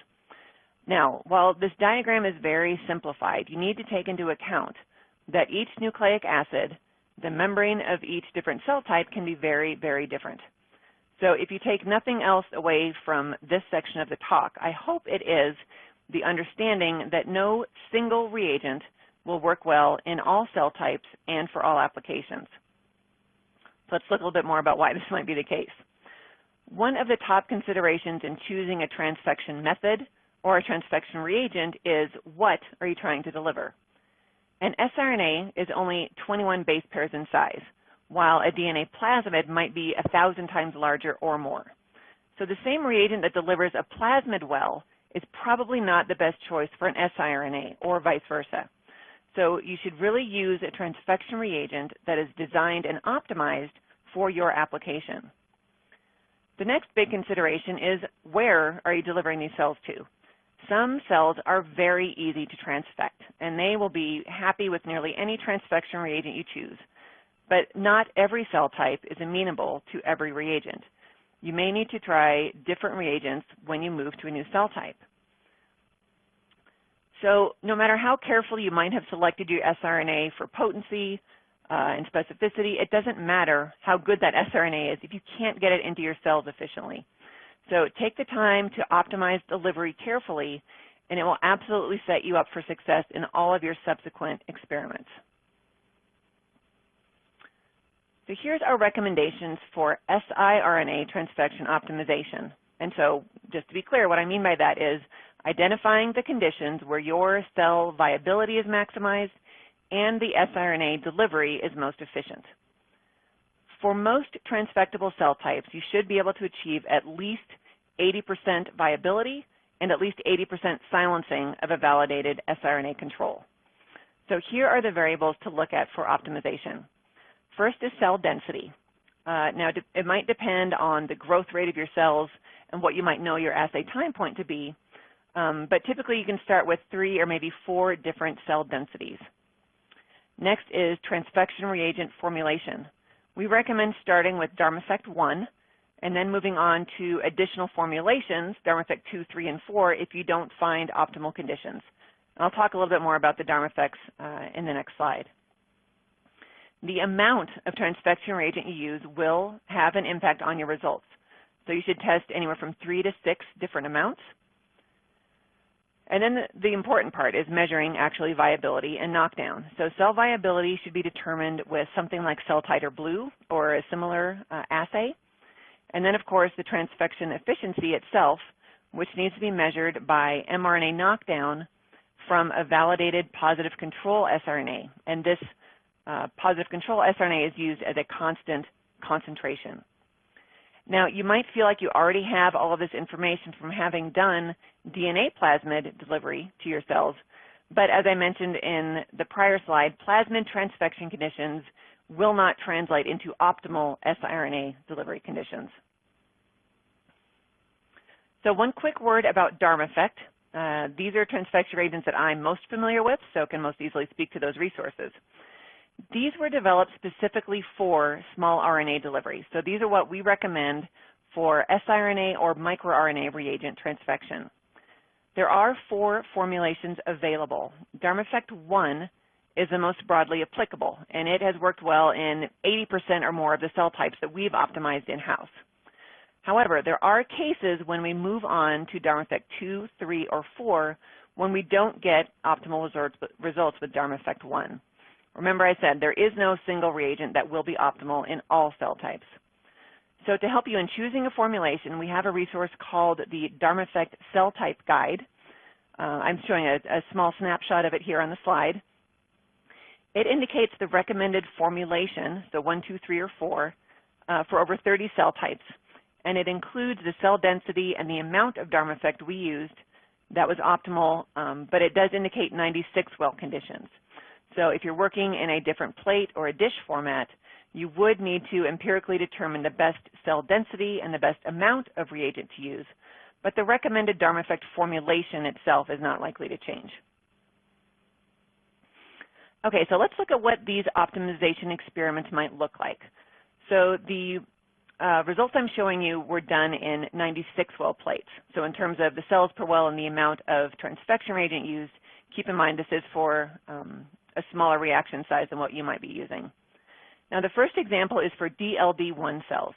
Now, while this diagram is very simplified, you need to take into account that each nucleic acid, the membrane of each different cell type, can be very, very different. So if you take nothing else away from this section of the talk, I hope it is the understanding that no single reagent will work well in all cell types and for all applications. So let's look a little bit more about why this might be the case. One of the top considerations in choosing a transfection method or a transfection reagent is, what are you trying to deliver? An siRNA is only 21 base pairs in size, while a DNA plasmid might be 1,000 times larger or more. So the same reagent that delivers a plasmid well is probably not the best choice for an siRNA, or vice versa. So you should really use a transfection reagent that is designed and optimized for your application. The next big consideration is, where are you delivering these cells to? Some cells are very easy to transfect, and they will be happy with nearly any transfection reagent you choose. But not every cell type is amenable to every reagent. You may need to try different reagents when you move to a new cell type. So no matter how carefully you might have selected your siRNA for potency and specificity, it doesn't matter how good that siRNA is if you can't get it into your cells efficiently. So take the time to optimize delivery carefully, and it will absolutely set you up for success in all of your subsequent experiments. So here's our recommendations for siRNA transfection optimization. And so just to be clear, what I mean by that is identifying the conditions where your cell viability is maximized and the siRNA delivery is most efficient. For most transfectable cell types, you should be able to achieve at least 80% viability and at least 80% silencing of a validated siRNA control. So here are the variables to look at for optimization. First is cell density. Now, it might depend on the growth rate of your cells and what you might know your assay time point to be, but typically you can start with 3 or maybe 4 different cell densities. Next is transfection reagent formulation. We recommend starting with DharmaFECT 1 and then moving on to additional formulations, DharmaFECT 2, 3, and 4, if you don't find optimal conditions. I'll talk a little bit more about the DharmaFECTs in the next slide. The amount of transfection reagent you use will have an impact on your results. So you should test anywhere from 3 to 6 different amounts. And then the important part is measuring actually viability and knockdown. So cell viability should be determined with something like cell titer blue or a similar assay. And then, of course, the transfection efficiency itself, which needs to be measured by mRNA knockdown from a validated positive control siRNA. And this positive control siRNA is used as a constant concentration. Now, you might feel like you already have all of this information from having done DNA plasmid delivery to your cells, but as I mentioned in the prior slide, plasmid transfection conditions will not translate into optimal siRNA delivery conditions. So one quick word about DharmaFECT. These are transfection reagents that I'm most familiar with, so can most easily speak to those resources. These were developed specifically for small RNA delivery. So these are what we recommend for siRNA or microRNA reagent transfection. There are 4 formulations available. DharmaFECT 1 is the most broadly applicable, and it has worked well in 80% or more of the cell types that we've optimized in-house. However, there are cases when we move on to DharmaFECT 2, 3, or 4 when we don't get optimal results with DharmaFECT 1. Remember I said there is no single reagent that will be optimal in all cell types. So to help you in choosing a formulation, we have a resource called the DharmaFECT Cell Type Guide. I'm showing a small snapshot of it here on the slide. It indicates the recommended formulation, so 1, 2, 3, or 4, for over 30 cell types, and it includes the cell density and the amount of DharmaFECT we used that was optimal, but it does indicate 96 well conditions. So if you're working in a different plate or a dish format, you would need to empirically determine the best cell density and the best amount of reagent to use, but the recommended DharmaFECT formulation itself is not likely to change. Okay, so let's look at what these optimization experiments might look like. So the results I'm showing you were done in 96 well plates. So in terms of the cells per well and the amount of transfection reagent used, keep in mind this is for a smaller reaction size than what you might be using. Now the first example is for DLD1 cells.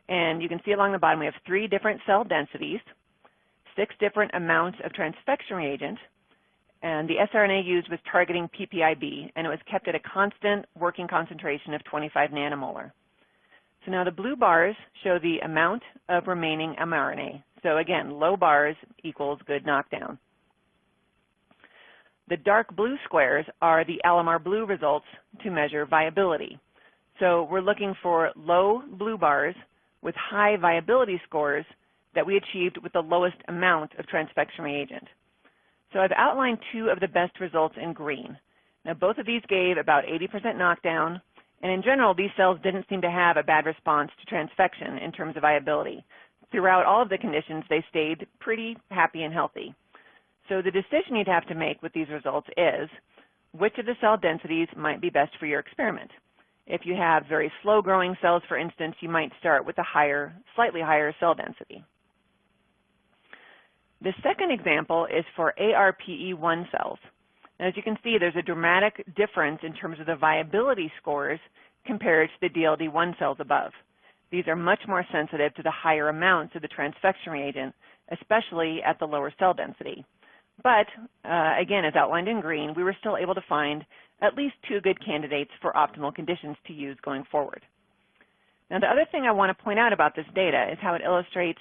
And you can see along the bottom we have 3 different cell densities, 6 different amounts of transfection reagent, and the siRNA used was targeting PPIB, and it was kept at a constant working concentration of 25 nanomolar. So now the blue bars show the amount of remaining mRNA. So again, low bars equals good knockdown. The dark blue squares are the Alamar blue results to measure viability. So we're looking for low blue bars with high viability scores that we achieved with the lowest amount of transfection reagent. So I've outlined 2 of the best results in green. Now both of these gave about 80% knockdown, and in general these cells didn't seem to have a bad response to transfection in terms of viability. Throughout all of the conditions they stayed pretty happy and healthy. So the decision you'd have to make with these results is which of the cell densities might be best for your experiment. If you have very slow growing cells, for instance, you might start with a slightly higher cell density. The second example is for ARPE1 cells. Now, as you can see, there's a dramatic difference in terms of the viability scores compared to the DLD1 cells above. These are much more sensitive to the higher amounts of the transfection reagent, especially at the lower cell density. But, again, as outlined in green, we were still able to find at least 2 good candidates for optimal conditions to use going forward. Now, the other thing I want to point out about this data is how it illustrates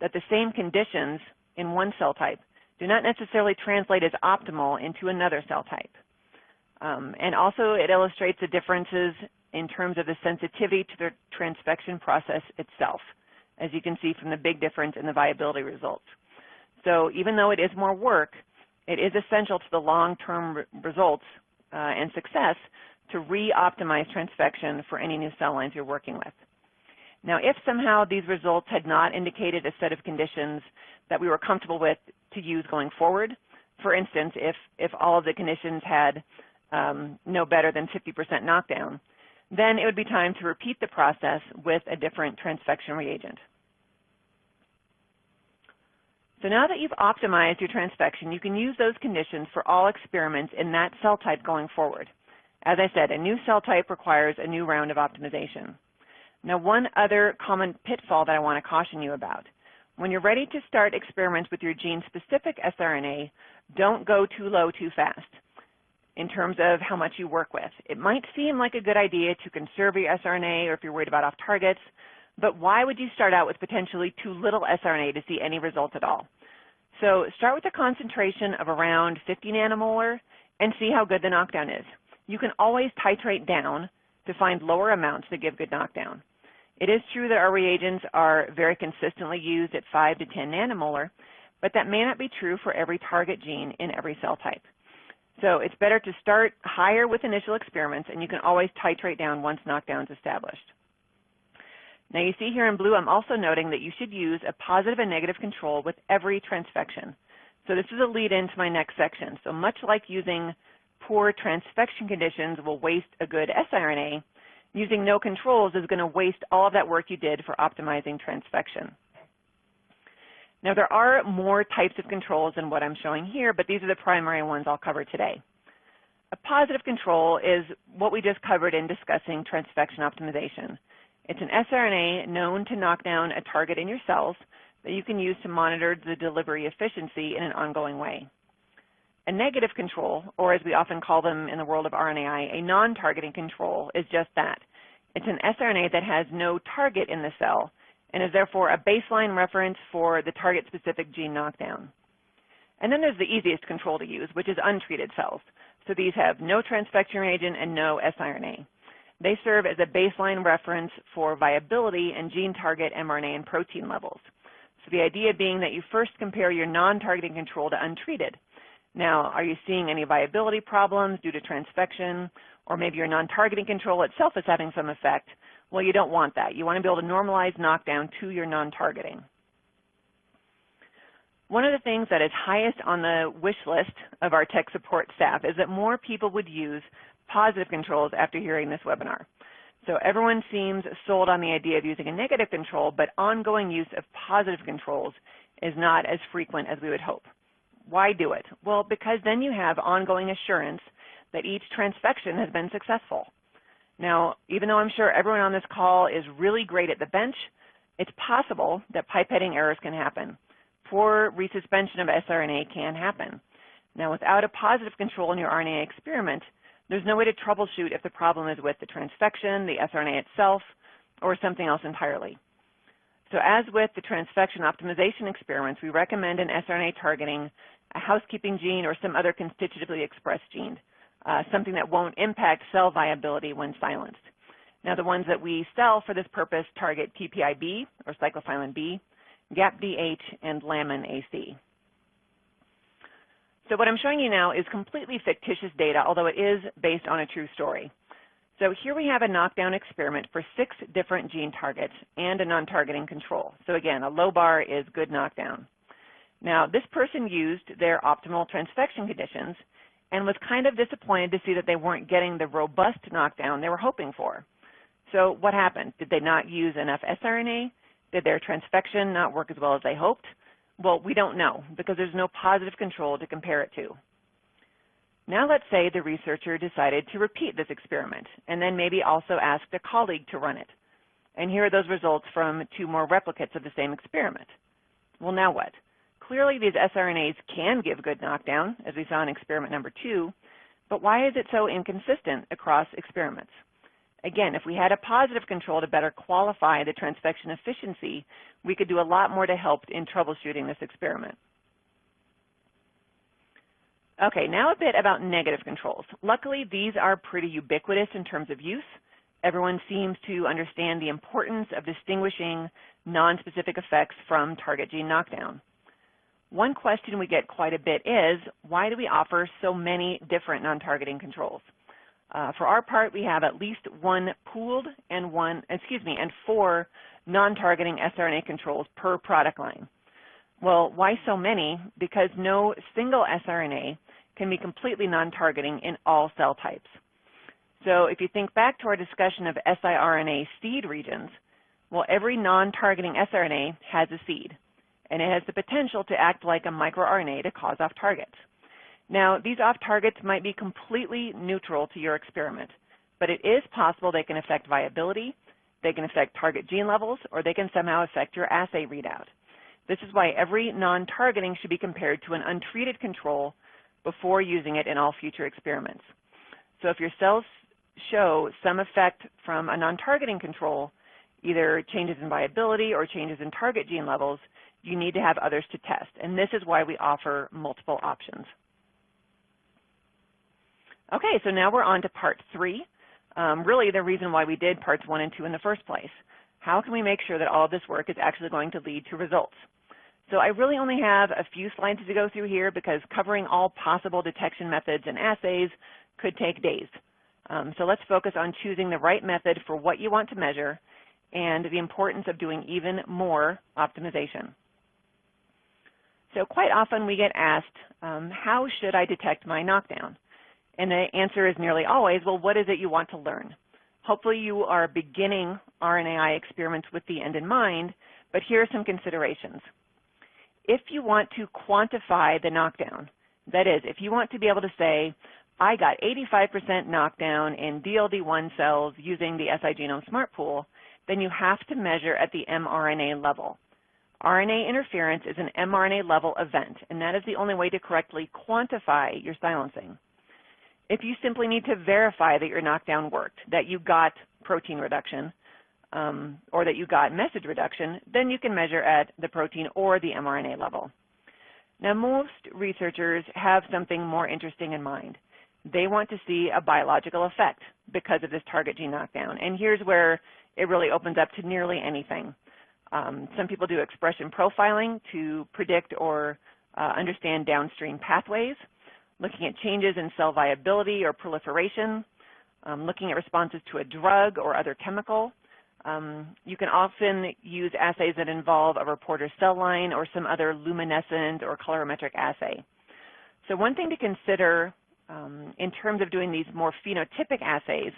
that the same conditions in one cell type do not necessarily translate as optimal into another cell type. And also it illustrates the differences in terms of the sensitivity to the transfection process itself, as you can see from the big difference in the viability results. So even though it is more work, it is essential to the long-term results and success to re-optimize transfection for any new cell lines you're working with. Now, if somehow these results had not indicated a set of conditions that we were comfortable with to use going forward, for instance, if all of the conditions had no better than 50% knockdown, then it would be time to repeat the process with a different transfection reagent. So now that you've optimized your transfection, you can use those conditions for all experiments in that cell type going forward. As I said, a new cell type requires a new round of optimization. Now, one other common pitfall that I want to caution you about. When you're ready to start experiments with your gene-specific siRNA, don't go too low too fast in terms of how much you work with. It might seem like a good idea to conserve your siRNA or if you're worried about off-targets, but why would you start out with potentially too little siRNA to see any results at all? So start with a concentration of around 50 nanomolar and see how good the knockdown is. You can always titrate down to find lower amounts that give good knockdown. It is true that our reagents are very consistently used at 5 to 10 nanomolar, but that may not be true for every target gene in every cell type. So it's better to start higher with initial experiments, and you can always titrate down once knockdown is established. Now you see here in blue, I'm also noting that you should use a positive and negative control with every transfection. So this is a lead-in to my next section. So much like using poor transfection conditions will waste a good siRNA, using no controls is going to waste all of that work you did for optimizing transfection. Now there are more types of controls than what I'm showing here, but these are the primary ones I'll cover today. A positive control is what we just covered in discussing transfection optimization. It's an siRNA known to knock down a target in your cells that you can use to monitor the delivery efficiency in an ongoing way. A negative control, or as we often call them in the world of RNAi, a non-targeting control, is just that. It's an siRNA that has no target in the cell and is therefore a baseline reference for the target-specific gene knockdown. And then there's the easiest control to use, which is untreated cells. So these have no transfection reagent and no siRNA. They serve as a baseline reference for viability and gene target mRNA and protein levels. So the idea being that you first compare your non-targeting control to untreated. Now, are you seeing any viability problems due to transfection, or maybe your non-targeting control itself is having some effect? Well, you don't want that. You want to be able to normalize knockdown to your non-targeting. One of the things that is highest on the wish list of our tech support staff is that more people would use positive controls after hearing this webinar. So everyone seems sold on the idea of using a negative control, but ongoing use of positive controls is not as frequent as we would hope. Why do it? Well, because then you have ongoing assurance that each transfection has been successful. Now, even though I'm sure everyone on this call is really great at the bench, it's possible that pipetting errors can happen. Poor resuspension of siRNA can happen. Now, without a positive control in your RNA experiment, there's no way to troubleshoot if the problem is with the transfection, the siRNA itself, or something else entirely. So as with the transfection optimization experiments, we recommend an siRNA targeting a housekeeping gene or some other constitutively expressed gene, something that won't impact cell viability when silenced. Now, the ones that we sell for this purpose target PPIB, or cyclophilin B, GAPDH, and lamin AC. So what I'm showing you now is completely fictitious data, although it is based on a true story. So here we have a knockdown experiment for 6 different gene targets and a non-targeting control. So again, a low bar is good knockdown. Now, this person used their optimal transfection conditions and was kind of disappointed to see that they weren't getting the robust knockdown they were hoping for. So what happened? Did they not use enough siRNA? Did their transfection not work as well as they hoped? Well, we don't know because there's no positive control to compare it to. Now let's say the researcher decided to repeat this experiment and then maybe also asked a colleague to run it. And here are those results from 2 more replicates of the same experiment. Well, now what? Clearly these siRNAs can give good knockdown, as we saw in experiment number 2, but why is it so inconsistent across experiments? Again, if we had a positive control to better qualify the transfection efficiency, we could do a lot more to help in troubleshooting this experiment. Okay, now a bit about negative controls. Luckily, these are pretty ubiquitous in terms of use. Everyone seems to understand the importance of distinguishing non-specific effects from target gene knockdown. One question we get quite a bit is, why do we offer so many different non-targeting controls? For our part, we have at least 1 pooled and 4 non-targeting siRNA controls per product line. Well, why so many? Because no single siRNA can be completely non-targeting in all cell types. So if you think back to our discussion of siRNA seed regions, well, every non-targeting siRNA has a seed, and it has the potential to act like a microRNA to cause off targets. Now, these off targets might be completely neutral to your experiment, but it is possible they can affect viability, they can affect target gene levels, or they can somehow affect your assay readout. This is why every non-targeting should be compared to an untreated control before using it in all future experiments. So if your cells show some effect from a non-targeting control, either changes in viability or changes in target gene levels, you need to have others to test, and this is why we offer multiple options. Okay, so now we're on to part 3, really the reason why we did parts 1 and 2 in the first place. How can we make sure that all of this work is actually going to lead to results? So I really only have a few slides to go through here because covering all possible detection methods and assays could take days. So let's focus on choosing the right method for what you want to measure and the importance of doing even more optimization. So quite often we get asked, how should I detect my knockdown? And the answer is nearly always, well, what is it you want to learn? Hopefully you are beginning RNAi experiments with the end in mind, but here are some considerations. If you want to quantify the knockdown, that is, if you want to be able to say, I got 85% knockdown in DLD1 cells using the siGenome SMARTpool, then you have to measure at the mRNA level. RNA interference is an mRNA level event, and that is the only way to correctly quantify your silencing. If you simply need to verify that your knockdown worked, that you got protein reduction, or that you got message reduction, then you can measure at the protein or the mRNA level. Now, most researchers have something more interesting in mind. they want to see a biological effect because of this target gene knockdown. And here's where it really opens up to nearly anything. Some people do expression profiling to predict or understand downstream pathways, looking at changes in cell viability or proliferation, looking at responses to a drug or other chemical. You can often use assays that involve a reporter cell line or some other luminescent or colorimetric assay. So one thing to consider in terms of doing these more phenotypic assays,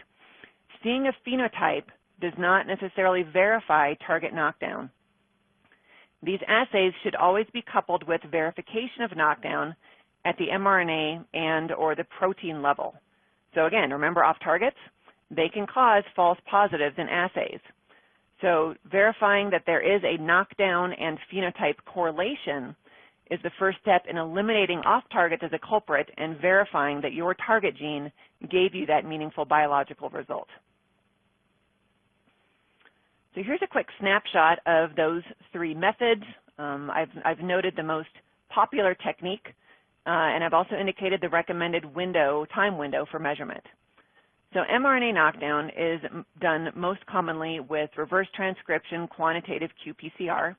seeing a phenotype does not necessarily verify target knockdown. These assays should always be coupled with verification of knockdown at the mRNA and or the protein level. So again, remember off targets? They can cause false positives in assays. So verifying that there is a knockdown and phenotype correlation is the first step in eliminating off targets as a culprit and verifying that your target gene gave you that meaningful biological result. So here's a quick snapshot of those three methods. I've noted the most popular technique, and I've also indicated the recommended time window for measurement. So mRNA knockdown is done most commonly with reverse transcription quantitative qPCR.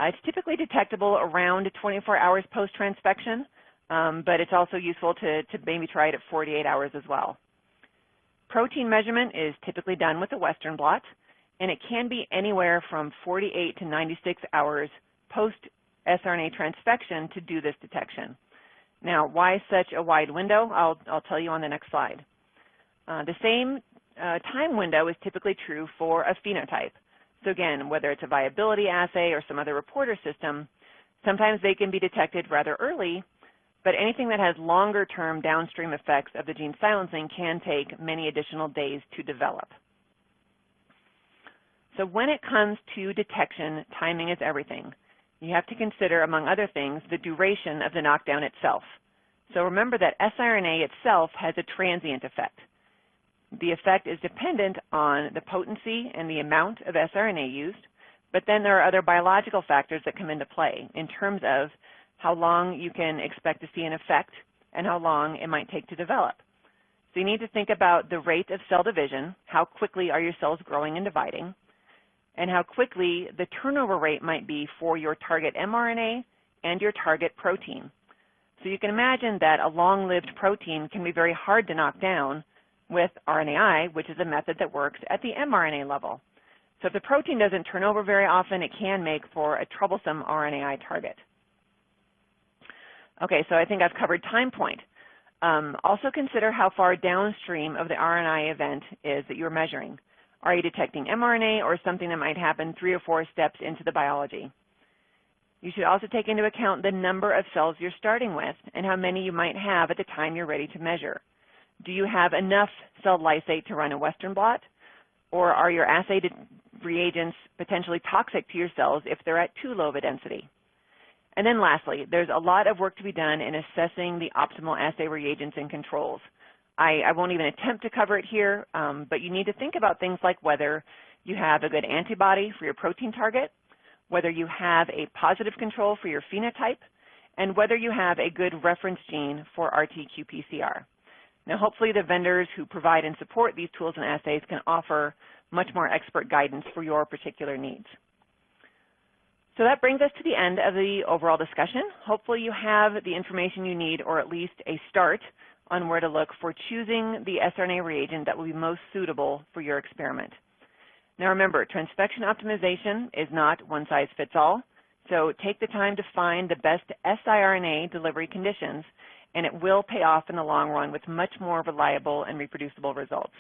It's typically detectable around 24 hours post-transfection, but it's also useful to maybe try it at 48 hours as well. Protein measurement is typically done with a Western blot, and it can be anywhere from 48 to 96 hours post-siRNA transfection to do this detection. Now, why such a wide window? I'll tell you on the next slide. The same time window is typically true for a phenotype. So again, whether it's a viability assay or some other reporter system, sometimes they can be detected rather early, but anything that has longer-term downstream effects of the gene silencing can take many additional days to develop. So when it comes to detection, timing is everything. You have to consider, among other things, the duration of the knockdown itself. So remember that siRNA itself has a transient effect. The effect is dependent on the potency and the amount of siRNA used, but then there are other biological factors that come into play in terms of how long you can expect to see an effect and how long it might take to develop. So you need to think about the rate of cell division, how quickly are your cells growing and dividing, and how quickly the turnover rate might be for your target mRNA and your target protein. So you can imagine that a long-lived protein can be very hard to knock down with RNAi, which is a method that works at the mRNA level. So if the protein doesn't turn over very often, it can make for a troublesome RNAi target. Okay, so I think I've covered time point. Also consider how far downstream of the RNAi event is that you're measuring. Are you detecting mRNA or something that might happen 3 or 4 steps into the biology? You should also take into account the number of cells you're starting with and how many you might have at the time you're ready to measure. Do you have enough cell lysate to run a Western blot? Or are your assay reagents potentially toxic to your cells if they're at too low of a density? And then lastly, there's a lot of work to be done in assessing the optimal assay reagents and controls. I won't even attempt to cover it here, but you need to think about things like whether you have a good antibody for your protein target, whether you have a positive control for your phenotype, and whether you have a good reference gene for RT-qPCR. Now, hopefully the vendors who provide and support these tools and assays can offer much more expert guidance for your particular needs. So that brings us to the end of the overall discussion. Hopefully you have the information you need, or at least a start on where to look for choosing the siRNA reagent that will be most suitable for your experiment. Now remember, transfection optimization is not one size fits all, so take the time to find the best siRNA delivery conditions, and it will pay off in the long run with much more reliable and reproducible results.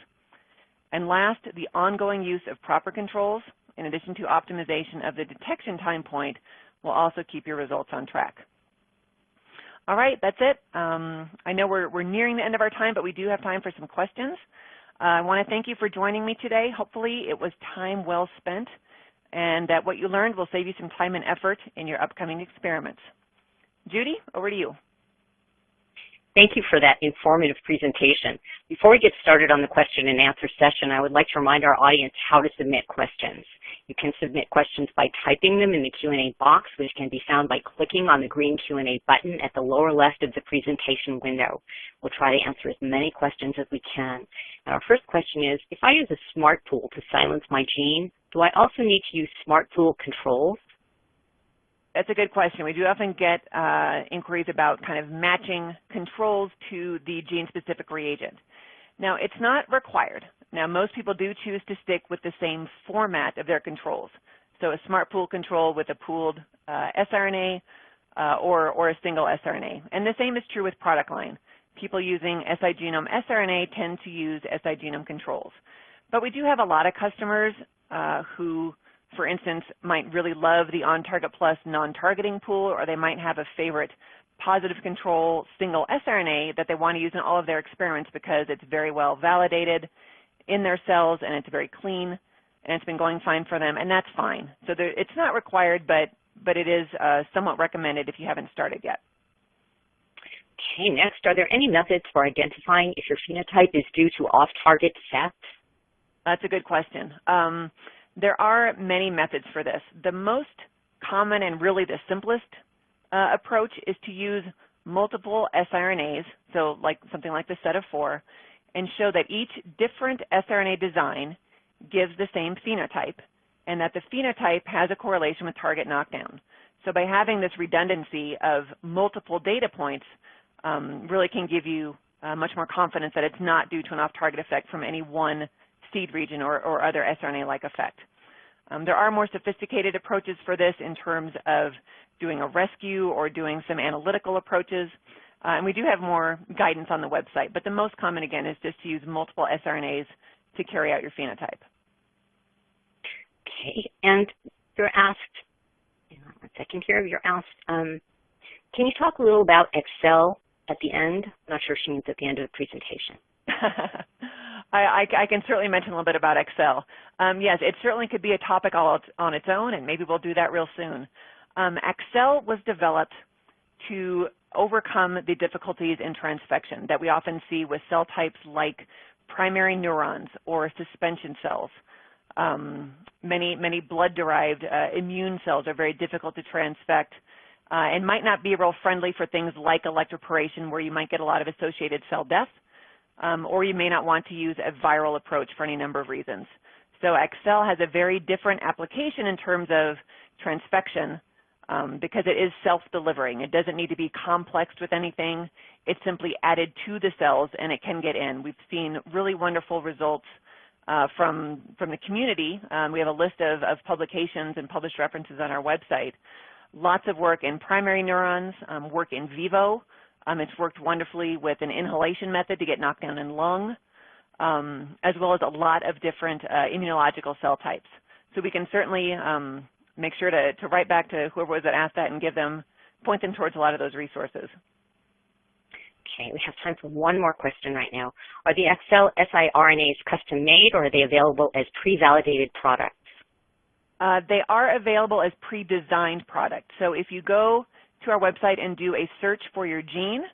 And last, the ongoing use of proper controls, in addition to optimization of the detection time point, will also keep your results on track. All right, that's it. I know we're nearing the end of our time, but we do have time for some questions. I want to thank you for joining me today. Hopefully it was time well spent, and that what you learned will save you some time and effort in your upcoming experiments. Judy, over to you. Thank you for that informative presentation. Before we get started on the question and answer session, I would like to remind our audience how to submit questions. You can submit questions by typing them in the Q&A box, which can be found by clicking on the green Q&A button at the lower left of the presentation window. We'll try to answer as many questions as we can. And our first question is, if I use a SMARTpool to silence my gene, do I also need to use SMARTpool controls? That's a good question. We do often get inquiries about kind of matching controls to the gene-specific reagent. Now, it's not required. Now, most people do choose to stick with the same format of their controls. So a SMARTpool control with a pooled siRNA or a single siRNA. And the same is true with product line. People using siGenome siRNA tend to use siGenome controls. But we do have a lot of customers who, for instance, might really love the ON-TARGETplus non-targeting pool, or they might have a favorite positive control single siRNA that they want to use in all of their experiments because it's very well validated in their cells and it's very clean and it's been going fine for them, and that's fine. So it's not required, but it is somewhat recommended if you haven't started yet. Okay, next, are there any methods for identifying if your phenotype is due to off-target effect? That's a good question. There are many methods for this. The most common and really the simplest approach is to use multiple siRNAs, so like something like the set of 4, and show that each different siRNA design gives the same phenotype and that the phenotype has a correlation with target knockdown. So by having this redundancy of multiple data points really can give you much more confidence that it's not due to an off-target effect from any one seed region or other siRNA-like effect. There are more sophisticated approaches for this in terms of doing a rescue or doing some analytical approaches. And we do have more guidance on the website, but the most common, again, is just to use multiple siRNAs to carry out your phenotype. Okay, and you're asked, one second here, you're asked, can you talk a little about Excel at the end? I'm not sure she means at the end of the presentation. I can certainly mention a little bit about Excel. Yes, it certainly could be a topic all on its own, and maybe we'll do that real soon. Excel was developed to overcome the difficulties in transfection that we often see with cell types like primary neurons or suspension cells. Many blood-derived immune cells are very difficult to transfect and might not be real friendly for things like electroporation, where you might get a lot of associated cell death, or you may not want to use a viral approach for any number of reasons. So Excel has a very different application in terms of transfection because it is self-delivering. It doesn't need to be complexed with anything. It's simply added to the cells and it can get in. We've seen really wonderful results from the community. We have a list of publications and published references on our website. Lots of work in primary neurons, work in vivo. It's worked wonderfully with an inhalation method to get knockdown in lung, as well as a lot of different immunological cell types. So we can certainly make sure to write back to whoever was that asked that and point them towards a lot of those resources. Okay, we have time for one more question right now. Are the Excel siRNAs custom-made, or are they available as pre-validated products? They are available as pre-designed products. So if you go to our website and do a search for your gene,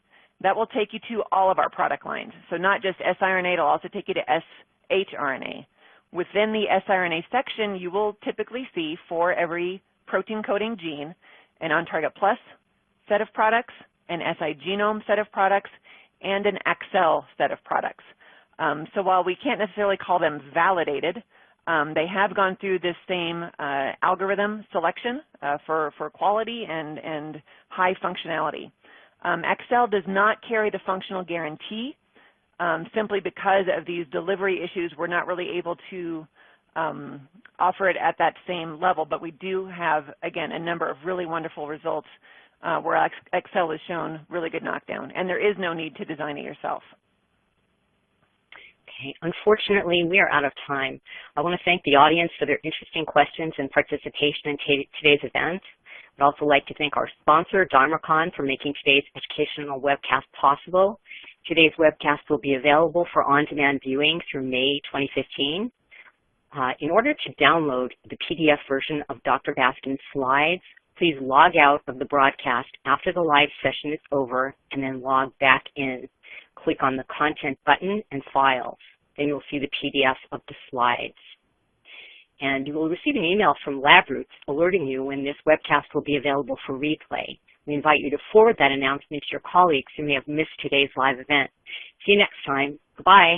that will take you to all of our product lines. So not just siRNA, it'll also take you to shRNA. Within the siRNA section, you will typically see for every protein coding gene an ON-TARGETplus set of products, an siGenome set of products, and an Excel set of products. So while we can't necessarily call them validated, they have gone through this same algorithm selection for quality and high functionality. Excel does not carry the functional guarantee. Simply because of these delivery issues, we're not really able to offer it at that same level, but we do have, again, a number of really wonderful results where Excel has shown really good knockdown, and there is no need to design it yourself. Okay, unfortunately, we are out of time. I want to thank the audience for their interesting questions and participation in today's event. I'd also like to thank our sponsor, Dharmacon, for making today's educational webcast possible. Today's webcast will be available for on-demand viewing through May 2015. In order to download the PDF version of Dr. Baskin's slides, please log out of the broadcast after the live session is over and then log back in. Click on the Content button and Files. Then you'll see the PDF of the slides. and you will receive an email from LabRoots alerting you when this webcast will be available for replay. We invite you to forward that announcement to your colleagues who may have missed today's live event. See you next time. Goodbye.